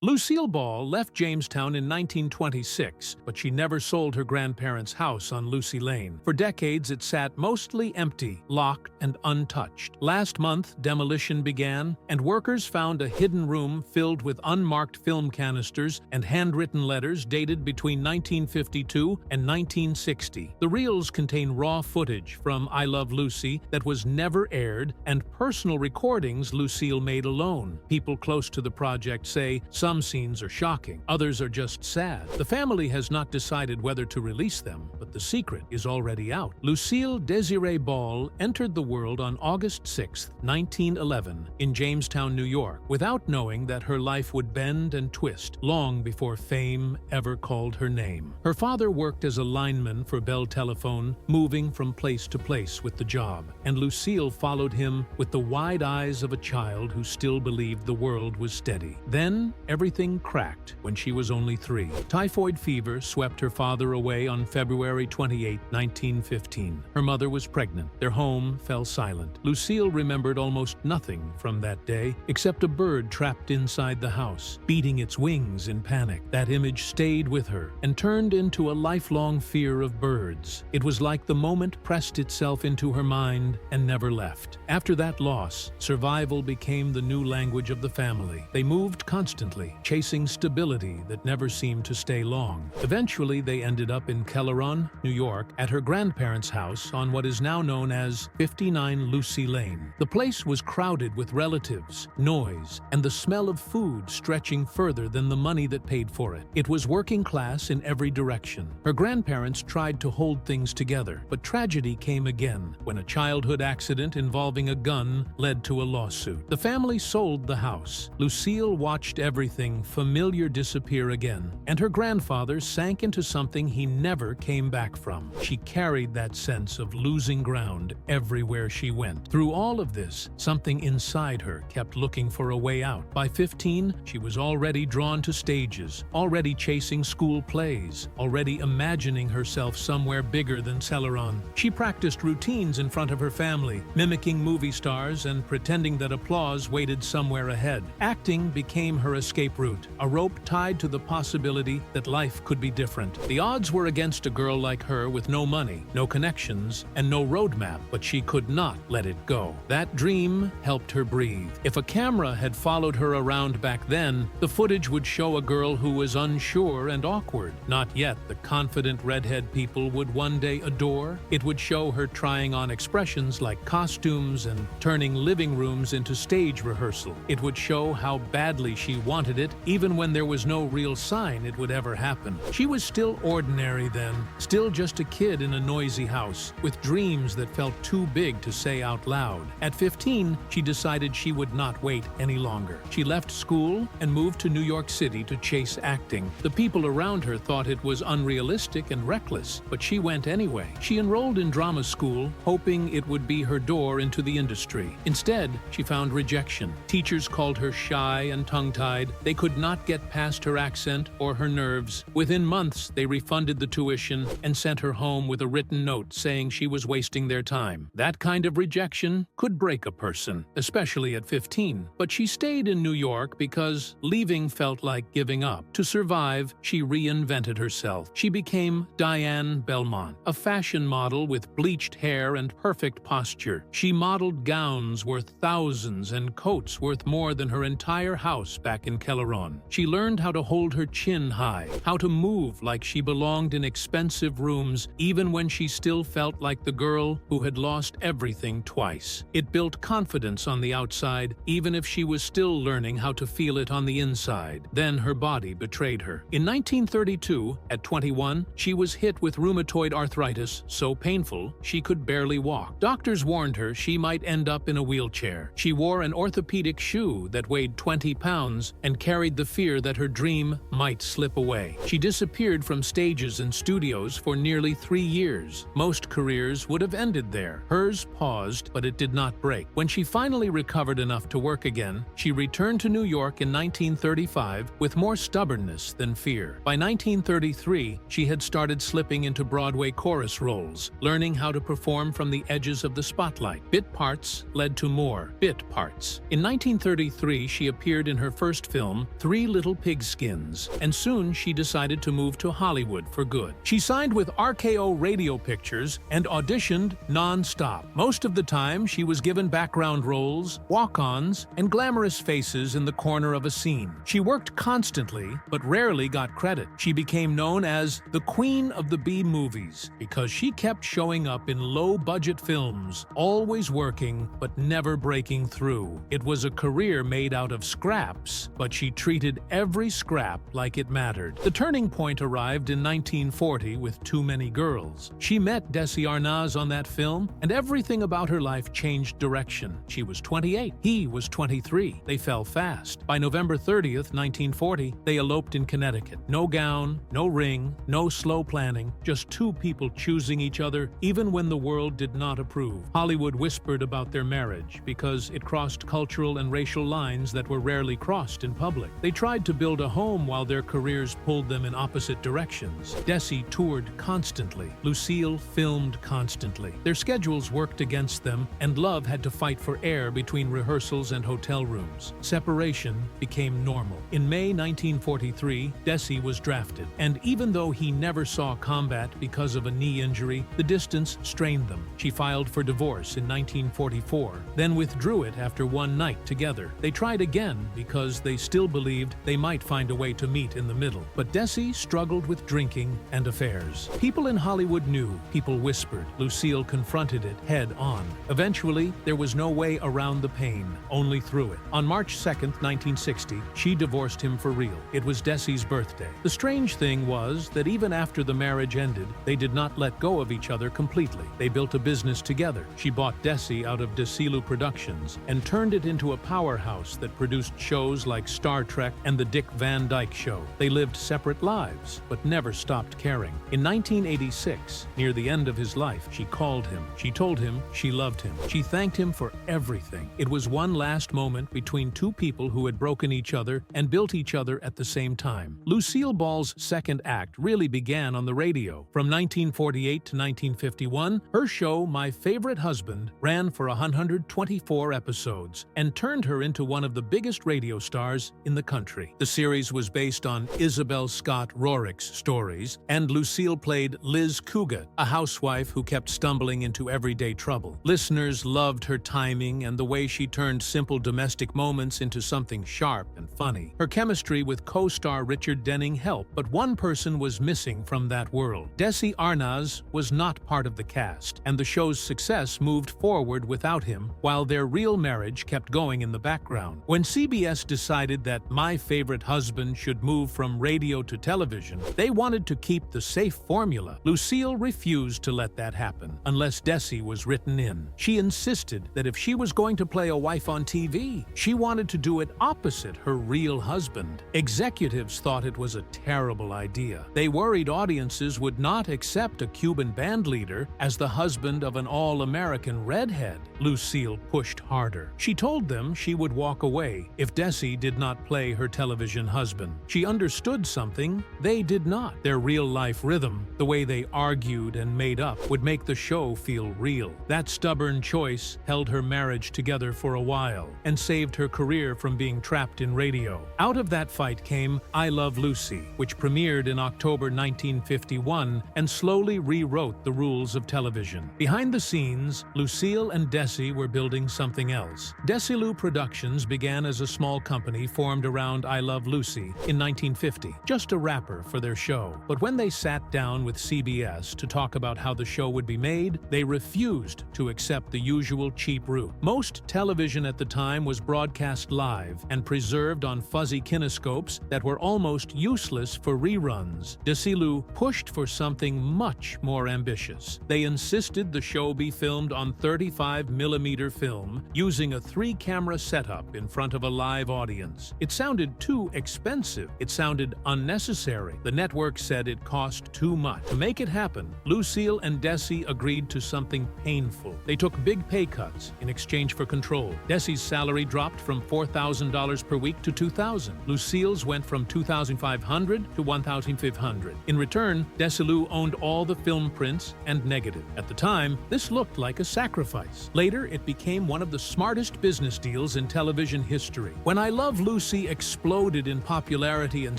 Lucille Ball left Jamestown in 1926, but she never sold her grandparents' house on Lucy Lane. For decades, it sat mostly empty, locked, and untouched. Last month, demolition began, and workers found a hidden room filled with unmarked film canisters and handwritten letters dated between 1952 and 1960. The reels contain raw footage from I Love Lucy that was never aired and personal recordings Lucille made alone. People close to the project say some scenes are shocking, others are just sad. The family has not decided whether to release them, but the secret is already out. Lucille Desiree Ball entered the world on August 6, 1911, in Jamestown, New York, without knowing that her life would bend and twist long before fame ever called her name. Her father worked as a lineman for Bell Telephone, moving from place to place with the job, and Lucille followed him with the wide eyes of a child who still believed the world was steady. Then, everything cracked when she was only 3. Typhoid fever swept her father away on February 28, 1915. Her mother was pregnant. Their home fell silent. Lucille remembered almost nothing from that day, except a bird trapped inside the house, beating its wings in panic. That image stayed with her and turned into a lifelong fear of birds. It was like the moment pressed itself into her mind and never left. After that loss, survival became the new language of the family. They moved constantly, chasing stability that never seemed to stay long. Eventually, they ended up in Kelleron, New York, at her grandparents' house on what is now known as 59 Lucy Lane. The place was crowded with relatives, noise, and the smell of food stretching further than the money that paid for it. It was working class in every direction. Her grandparents tried to hold things together, but tragedy came again when a childhood accident involving a gun led to a lawsuit. The family sold the house. Lucille watched everything familiar disappear again, and her grandfather sank into something he never came back from. She carried that sense of losing ground everywhere she went. Through all of this, something inside her kept looking for a way out. By 15, she was already drawn to stages, already chasing school plays, already imagining herself somewhere bigger than Kelleron. She practiced routines in front of her family, mimicking movie stars and pretending that applause waited somewhere ahead. Acting became her escape route, a rope tied to the possibility that life could be different. The odds were against a girl like her with no money, no connections, and no roadmap, but she could not let it go. That dream helped her breathe. If a camera had followed her around back then, the footage would show a girl who was unsure and awkward. Not yet the confident redhead people would one day adore. It would show her trying on expressions like costumes and turning living rooms into stage rehearsal. It would show how badly she wanted it, even when there was no real sign it would ever happen. She was still ordinary then, still just a kid in a noisy house, with dreams that felt too big to say out loud. At 15, she decided she would not wait any longer. She left school and moved to New York City to chase acting. The people around her thought it was unrealistic and reckless, but she went anyway. She enrolled in drama school, hoping it would be her door into the industry. Instead, she found rejection. Teachers called her shy and tongue-tied. They could not get past her accent or her nerves. Within months, they refunded the tuition and sent her home with a written note saying she was wasting their time. That kind of rejection could break a person, especially at 15. But she stayed in New York because leaving felt like giving up. To survive, she reinvented herself. She became Diane Belmont, a fashion model with bleached hair and perfect posture. She modeled gowns worth thousands and coats worth more than her entire house back in Kelleron. She learned how to hold her chin high, how to move like she belonged in expensive rooms, even when she still felt like the girl who had lost everything twice. It built confidence on the outside, even if she was still learning how to feel it on the inside. Then her body betrayed her. In 1932, at 21, she was hit with rheumatoid arthritis so painful she could barely walk. Doctors warned her she might end up in a wheelchair. She wore an orthopedic shoe that weighed 20 pounds and carried the fear that her dream might slip away. She disappeared from stages and studios for nearly 3 years. Most careers would have ended there. Hers paused, but it did not break. When she finally recovered enough to work again, she returned to New York in 1935 with more stubbornness than fear. By 1933, she had started slipping into Broadway chorus roles, learning how to perform from the edges of the spotlight. Bit parts led to more bit parts. In 1933, she appeared in her first film, film, Three Little Pigskins, and soon she decided to move to Hollywood for good. She signed with RKO Radio Pictures and auditioned non-stop. Most of the time, she was given background roles, walk-ons, and glamorous faces in the corner of a scene. She worked constantly, but rarely got credit. She became known as the Queen of the B-movies because she kept showing up in low-budget films, always working but never breaking through. It was a career made out of scraps, but she treated every scrap like it mattered. The turning point arrived in 1940 with Too Many Girls. She met Desi Arnaz on that film, and everything about her life changed direction. She was 28. He was 23. They fell fast. By November 30th, 1940, they eloped in Connecticut. No gown, no ring, no slow planning, just two people choosing each other even when the world did not approve. Hollywood whispered about their marriage because it crossed cultural and racial lines that were rarely crossed in public. They tried to build a home while their careers pulled them in opposite directions. Desi toured constantly. Lucille filmed constantly. Their schedules worked against them, and love had to fight for air between rehearsals and hotel rooms. Separation became normal. In May 1943, Desi was drafted, and even though he never saw combat because of a knee injury, the distance strained them. She filed for divorce in 1944, then withdrew it after one night together. They tried again because they still believed they might find a way to meet in the middle. But Desi struggled with drinking and affairs. People in Hollywood knew, people whispered. Lucille confronted it head on. Eventually, there was no way around the pain, only through it. On March 2nd, 1960, she divorced him for real. It was Desi's birthday. The strange thing was that even after the marriage ended, they did not let go of each other completely. They built a business together. She bought Desi out of Desilu Productions and turned it into a powerhouse that produced shows like Star Trek and The Dick Van Dyke Show. They lived separate lives, but never stopped caring. In 1986, near the end of his life, she called him. She told him she loved him. She thanked him for everything. It was one last moment between two people who had broken each other and built each other at the same time. Lucille Ball's second act really began on the radio. From 1948 to 1951, her show, My Favorite Husband, ran for 124 episodes and turned her into one of the biggest radio stars in the country. The series was based on Isabel Scott Rorick's stories, and Lucille played Liz Cougat, a housewife who kept stumbling into everyday trouble. Listeners loved her timing and the way she turned simple domestic moments into something sharp and funny. Her chemistry with co-star Richard Denning helped, but one person was missing from that world. Desi Arnaz was not part of the cast, and the show's success moved forward without him, while their real marriage kept going in the background. When CBS decided that My Favorite Husband should move from radio to television, they wanted to keep the safe formula. Lucille refused to let that happen unless Desi was written in. She insisted that if she was going to play a wife on TV, she wanted to do it opposite her real husband. Executives thought it was a terrible idea. They worried audiences would not accept a Cuban band leader as the husband of an all-American redhead. Lucille pushed harder. She told them she would walk away if Desi did not play her television husband. She understood something they did not. Their real-life rhythm, the way they argued and made up, would make the show feel real. That stubborn choice held her marriage together for a while and saved her career from being trapped in radio. Out of that fight came I Love Lucy, which premiered in October 1951 and slowly rewrote the rules of television. Behind the scenes, Lucille and Desi were building something else. Desilu Productions began as a small company formed around I Love Lucy in 1950, just a wrapper for their show. But when they sat down with CBS to talk about how the show would be made, they refused to accept the usual cheap route. Most television at the time was broadcast live and preserved on fuzzy kinescopes that were almost useless for reruns. Desilu pushed for something much more ambitious. They insisted the show be filmed on 35mm film using a 3-camera setup in front of a live audience. It sounded too expensive. It sounded unnecessary. The network said it cost too much. To make it happen, Lucille and Desi agreed to something painful. They took big pay cuts in exchange for control. Desi's salary dropped from $4,000 per week to $2,000. Lucille's went from $2,500 to $1,500. In return, Desilu owned all the film prints and negative. At the time, this looked like a sacrifice. Later, it became one of the smartest business deals in television history. When I Love Lucy Lucy exploded in popularity and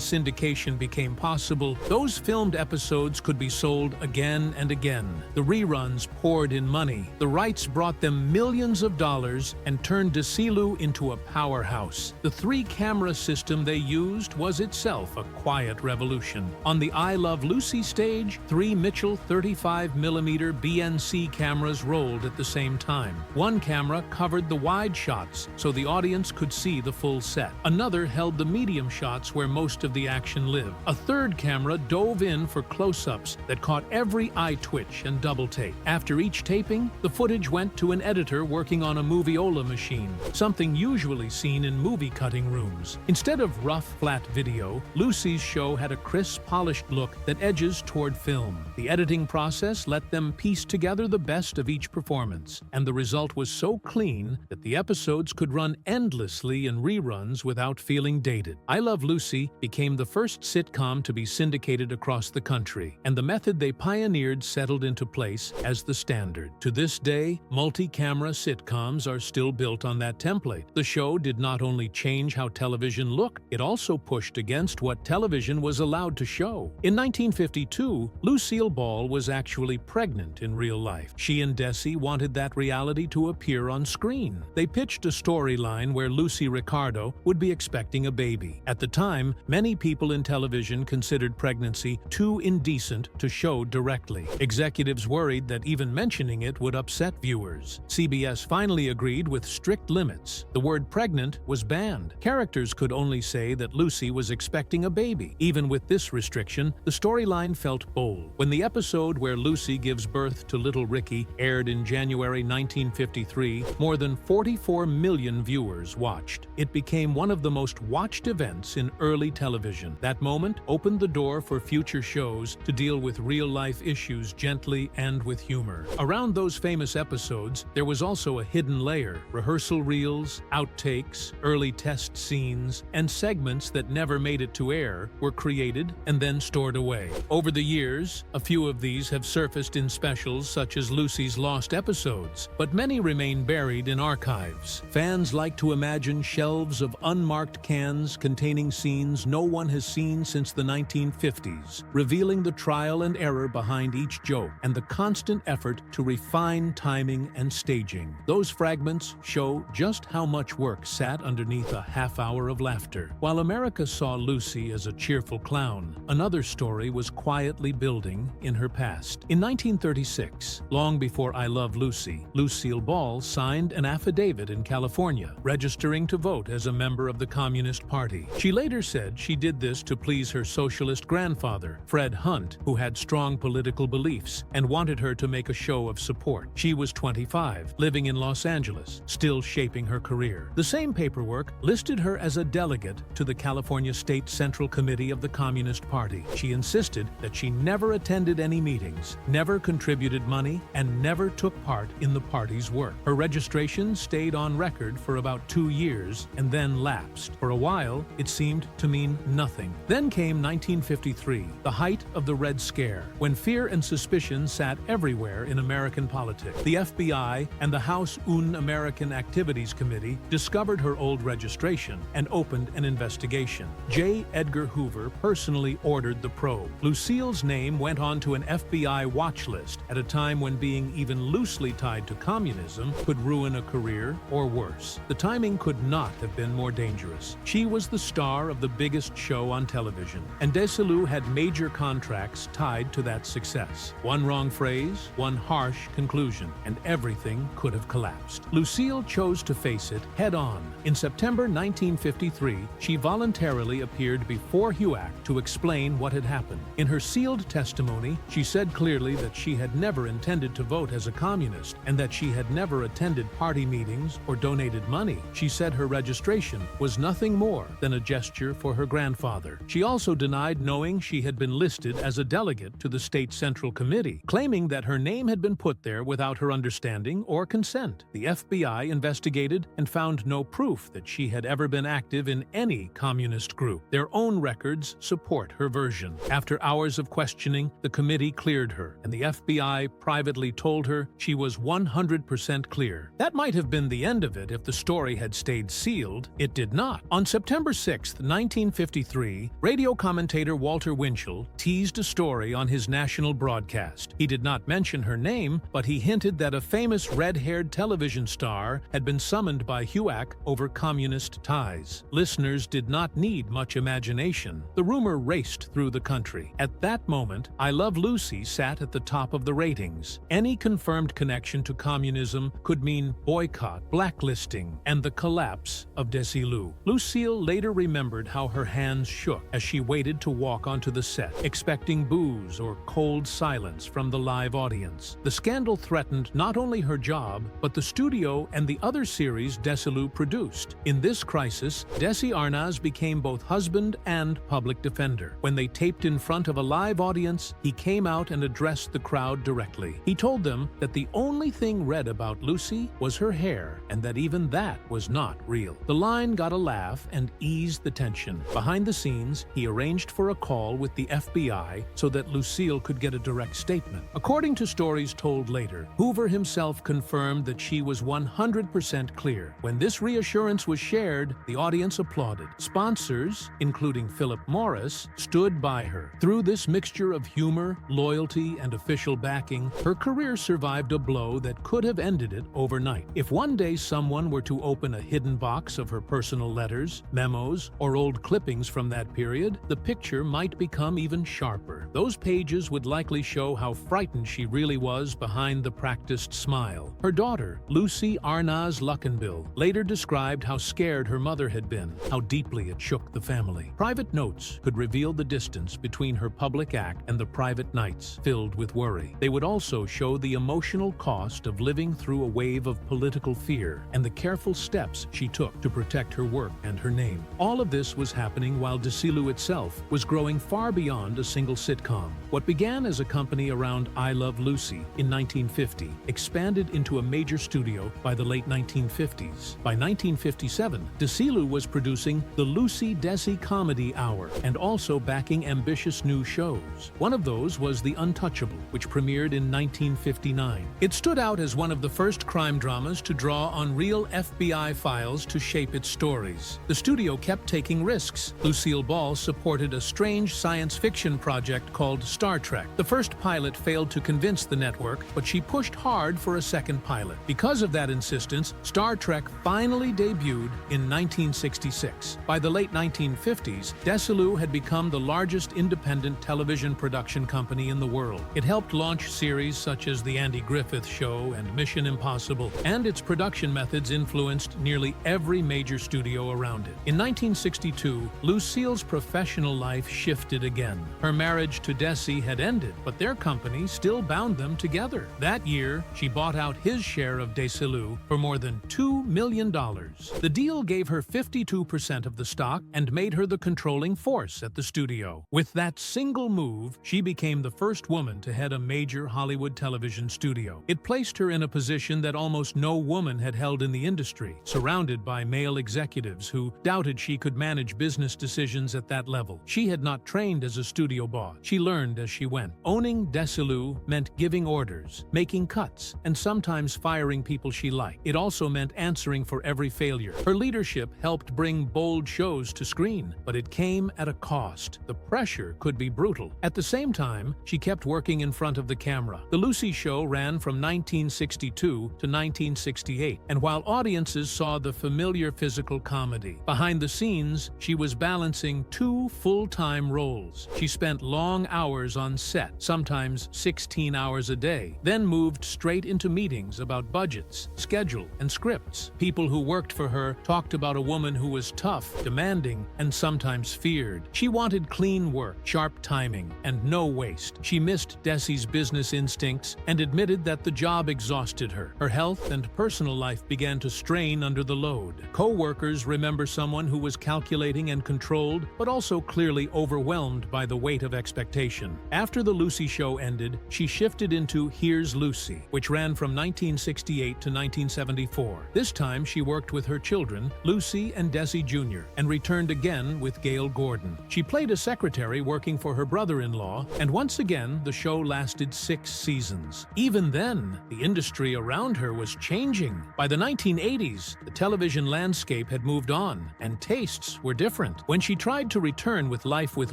syndication became possible, those filmed episodes could be sold again and again. The reruns poured in money. The rights brought them millions of dollars and turned Desilu into a powerhouse. The three-camera system they used was itself a quiet revolution. On the I Love Lucy stage, 3 Mitchell 35mm BNC cameras rolled at the same time. One camera covered the wide shots so the audience could see the full set. Another held the medium shots where most of the action lived. A third camera dove in for close-ups that caught every eye twitch and double take. After each taping, the footage went to an editor working on a moviola machine, something usually seen in movie cutting rooms. Instead of rough, flat video, Lucy's show had a crisp, polished look that edges toward film. The editing process let them piece together the best of each performance, and the result was so clean that the episodes could run endlessly in reruns without feeling dated. I Love Lucy became the first sitcom to be syndicated across the country, and the method they pioneered settled into place as the standard. To this day, multi-camera sitcoms are still built on that template. The show did not only change how television looked, it also pushed against what television was allowed to show. In 1952, Lucille Ball was actually pregnant in real life. She and Desi wanted that reality to appear on screen. They pitched a storyline where Lucy Ricardo would be expecting a baby. At the time, many people in television considered pregnancy too indecent to show directly. Executives worried that even mentioning it would upset viewers. CBS finally agreed with strict limits. The word pregnant was banned. Characters could only say that Lucy was expecting a baby. Even with this restriction, the storyline felt bold. When the episode where Lucy gives birth to little Ricky aired in January 1953, more than 44 million viewers watched. It became one of the most watched events in early television. That moment opened the door for future shows to deal with real-life issues gently and with humor. Around those famous episodes, there was also a hidden layer: rehearsal reels, outtakes, early test scenes, and segments that never made it to air were created and then stored away. Over the years, a few of these have surfaced in specials such as Lucy's Lost Episodes, but many remain buried in archives. Fans like to imagine shelves of unmarked cans containing scenes no one has seen since the 1950s, revealing the trial and error behind each joke and the constant effort to refine timing and staging. Those fragments show just how much work sat underneath a half hour of laughter. While America saw Lucy as a cheerful clown, another story was quietly building in her past. In 1936, long before I Love Lucy, Lucille Ball signed an affidavit in California, registering to vote as a member of the Communist Party. She later said she did this to please her socialist grandfather, Fred Hunt, who had strong political beliefs and wanted her to make a show of support. She was 25, living in Los Angeles, still shaping her career. The same paperwork listed her as a delegate to the California State Central Committee of the Communist Party. She insisted that she never attended any meetings, never contributed money, and never took part in the party's work. Her registration stayed on record for about 2 years and then lapsed. For a while, it seemed to mean nothing. Then came 1953, the height of the Red Scare, when fear and suspicion sat everywhere in American politics. The FBI and the House Un-American Activities Committee discovered her old registration and opened an investigation. J. Edgar Hoover personally ordered the probe. Lucille's name went onto an FBI watch list at a time when being even loosely tied to communism could ruin a career or worse. The timing could not have been more dangerous. She was the star of the biggest show on television, and Desilu had major contracts tied to that success. One wrong phrase, one harsh conclusion, and everything could have collapsed. Lucille chose to face it head-on. In September 1953, she voluntarily appeared before HUAC to explain what had happened. In her sealed testimony, she said clearly that she had never intended to vote as a communist and that she had never attended party meetings or donated money. She said her registration was nothing more than a gesture for her grandfather. She also denied knowing she had been listed as a delegate to the State Central Committee, claiming that her name had been put there without her understanding or consent. The FBI investigated and found no proof that she had ever been active in any communist group. Their own records support her version. After hours of questioning, the committee cleared her, and the FBI privately told her she was 100% clear. That might have been the end of it if the story had stayed sealed. It did did not. On September 6, 1953, radio commentator Walter Winchell teased a story on his national broadcast. He did not mention her name, but he hinted that a famous red-haired television star had been summoned by HUAC over communist ties. Listeners did not need much imagination. The rumor raced through the country. At that moment, I Love Lucy sat at the top of the ratings. Any confirmed connection to communism could mean boycott, blacklisting, and the collapse of Desilu. Lucille later remembered how her hands shook as she waited to walk onto the set, expecting boos or cold silence from the live audience. The scandal threatened not only her job, but the studio and the other series Desilu produced. In this crisis, Desi Arnaz became both husband and public defender. When they taped in front of a live audience, he came out and addressed the crowd directly. He told them that the only thing read about Lucy was her hair, and that even that was not real. The line got a laugh and eased the tension. Behind the scenes, he arranged for a call with the FBI so that Lucille could get a direct statement. According to stories told later, Hoover himself confirmed that she was 100% clear. When this reassurance was shared, the audience applauded. Sponsors, including Philip Morris, stood by her. Through this mixture of humor, loyalty, and official backing, her career survived a blow that could have ended it overnight. If one day someone were to open a hidden box of her personal letters, memos, or old clippings from that period, the picture might become even sharper. Those pages would likely show how frightened she really was behind the practiced smile. Her daughter, Lucy Arnaz Luckenbill, later described how scared her mother had been, how deeply it shook the family. Private notes could reveal the distance between her public act and the private nights filled with worry. They would also show the emotional cost of living through a wave of political fear and the careful steps she took to protect her work and her name. All of this was happening while Desilu itself was growing far beyond a single sitcom. What began as a company around I Love Lucy in 1950 expanded into a major studio by the late 1950s. By 1957, Desilu was producing the Lucy Desi Comedy Hour and also backing ambitious new shows. One of those was The Untouchable, which premiered in 1959. It stood out as one of the first crime dramas to draw on real FBI files to shape its stories. The studio kept taking risks. Lucille Ball supported a strange science fiction project called Star Trek. The first pilot failed to convince the network, but she pushed hard for a second pilot. Because of that insistence, Star Trek finally debuted in 1966. By the late 1950s, Desilu had become the largest independent television production company in the world. It helped launch series such as The Andy Griffith Show and Mission Impossible, and its production methods influenced nearly every major studio around it. In 1962, Lucille's professional life shifted again. Her marriage to Desi had ended, but their company still bound them together. That year, she bought out his share of Desilu for more than $2 million. The deal gave her 52% of the stock and made her the controlling force at the studio. With that single move, she became the first woman to head a major Hollywood television studio. It placed her in a position that almost no woman had held in the industry, surrounded by male executives who doubted she could manage business decisions at that level. She had not trained as a studio boss. She learned as she went. Owning Desilu meant giving orders, making cuts, and sometimes firing people she liked. It also meant answering for every failure. Her leadership helped bring bold shows to screen, but it came at a cost. The pressure could be brutal. At the same time, she kept working in front of the camera. The Lucy Show ran from 1962 to 1968, and while audiences saw the familiar physical comedy, behind the scenes, she was balancing two full-time roles. She spent long hours on set, sometimes 16 hours a day, then moved straight into meetings about budgets, schedule, and scripts. People who worked for her talked about a woman who was tough, demanding, and sometimes feared. She wanted clean work, sharp timing, and no waste. She missed Desi's business instincts and admitted that the job exhausted her. Her health and personal life began to strain under the load. Co-workers remember someone who was calculating and controlled, but also clearly overwhelmed by the weight of expectation. After the Lucy Show ended, she shifted into Here's Lucy, which ran from 1968 to 1974. This time she worked with her children, Lucy and Desi Jr., and returned again with Gail Gordon. She played a secretary working for her brother-in-law, and once again the show lasted 6 seasons. Even then, the industry around her was changing. By the 1980s, the television landscape had had moved on, and tastes were different. When she tried to return with Life with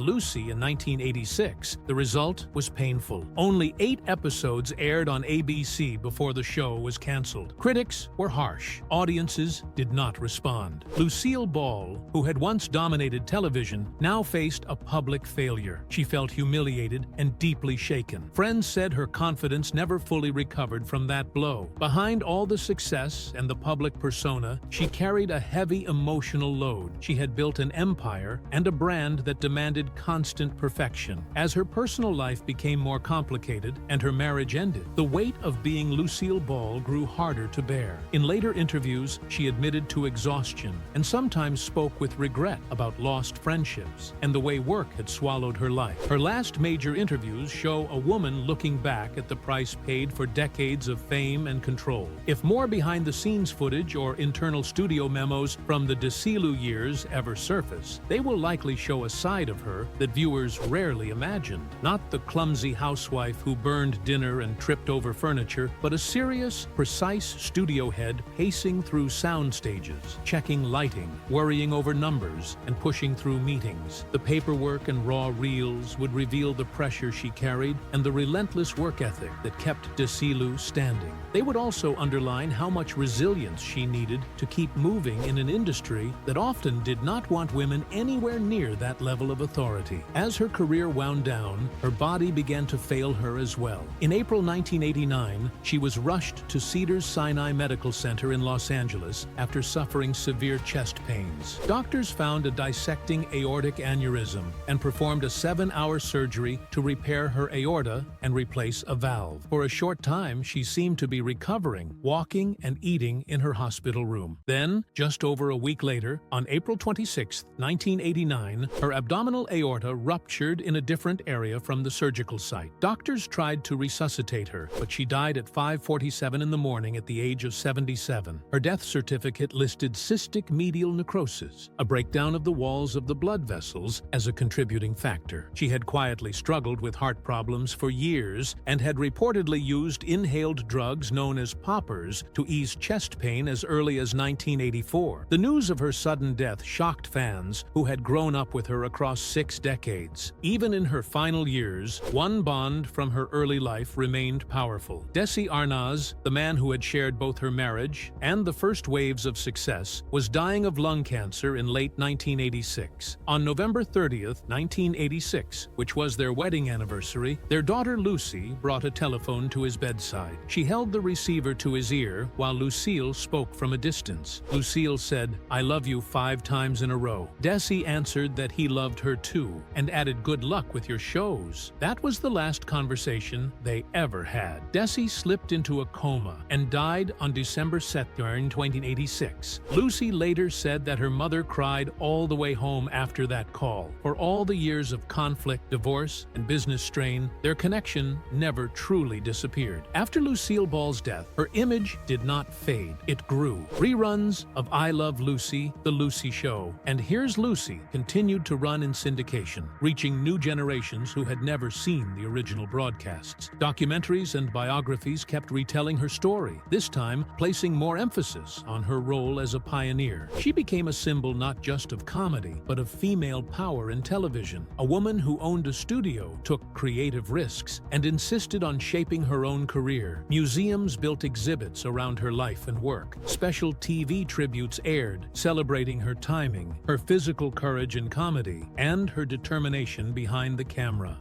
Lucy in 1986, the result was painful. Only 8 episodes aired on ABC before the show was canceled. Critics were harsh. Audiences did not respond. Lucille Ball, who had once dominated television, now faced a public failure. She felt humiliated and deeply shaken. Friends said her confidence never fully recovered from that blow. Behind all the success and the public persona, she carried a heavy emotional load. She had built an empire and a brand that demanded constant perfection. As her personal life became more complicated and her marriage ended, the weight of being Lucille Ball grew harder to bear. In later interviews, she admitted to exhaustion and sometimes spoke with regret about lost friendships and the way work had swallowed her life. Her last major interviews show a woman looking back at the price paid for decades of fame and control. If more behind-the-scenes footage or internal studio memos from the Desilu years ever surface, they will likely show a side of her that viewers rarely imagined. Not the clumsy housewife who burned dinner and tripped over furniture, but a serious, precise studio head pacing through sound stages, checking lighting, worrying over numbers, and pushing through meetings. The paperwork and raw reels would reveal the pressure she carried and the relentless work ethic that kept Desilu standing. They would also underline how much resilience she needed to keep moving in an industry that often did not want women anywhere near that level of authority. As her career wound down, her body began to fail her as well. In April 1989, she was rushed to Cedars-Sinai Medical Center in Los Angeles after suffering severe chest pains. Doctors found a dissecting aortic aneurysm and performed a 7-hour surgery to repair her aorta and replace a valve. For a short time, she seemed to be recovering, walking and eating in her hospital room. Then, just over a week later, on April 26, 1989, her abdominal aorta ruptured in a different area from the surgical site. Doctors tried to resuscitate her, but she died at 5:47 in the morning at the age of 77. Her death certificate listed cystic medial necrosis, a breakdown of the walls of the blood vessels, as a contributing factor. She had quietly struggled with heart problems for years and had reportedly used inhaled drugs known as poppers to ease chest pain as early as 1984. The news of her sudden death shocked fans who had grown up with her across 6 decades. Even in her final years, one bond from her early life remained powerful. Desi Arnaz, the man who had shared both her marriage and the first waves of success, was dying of lung cancer in late 1986. On November 30th, 1986, which was their wedding anniversary, their daughter Lucy brought a telephone to his bedside. She held the receiver to his ear while Lucille spoke from a distance. Lucille said, "I love you 5 times in a row." Desi answered that he loved her too and added, "Good luck with your shows." That was the last conversation they ever had. Desi slipped into a coma and died on December 2nd, 1986. Lucy later said that her mother cried all the way home after that call. For all the years of conflict, divorce, and business strain, their connection never truly disappeared. After Lucille Ball's death, her image did not fade. It grew. Reruns of I Love Lucy, The Lucy Show, and Here's Lucy continued to run in syndication, reaching new generations who had never seen the original broadcasts. Documentaries and biographies kept retelling her story, this time placing more emphasis on her role as a pioneer. She became a symbol not just of comedy, but of female power in television. A woman who owned a studio, took creative risks, and insisted on shaping her own career. Museums built exhibits around her life and work. Special TV tributes aired, celebrating her timing, her physical courage in comedy, and her determination behind the camera.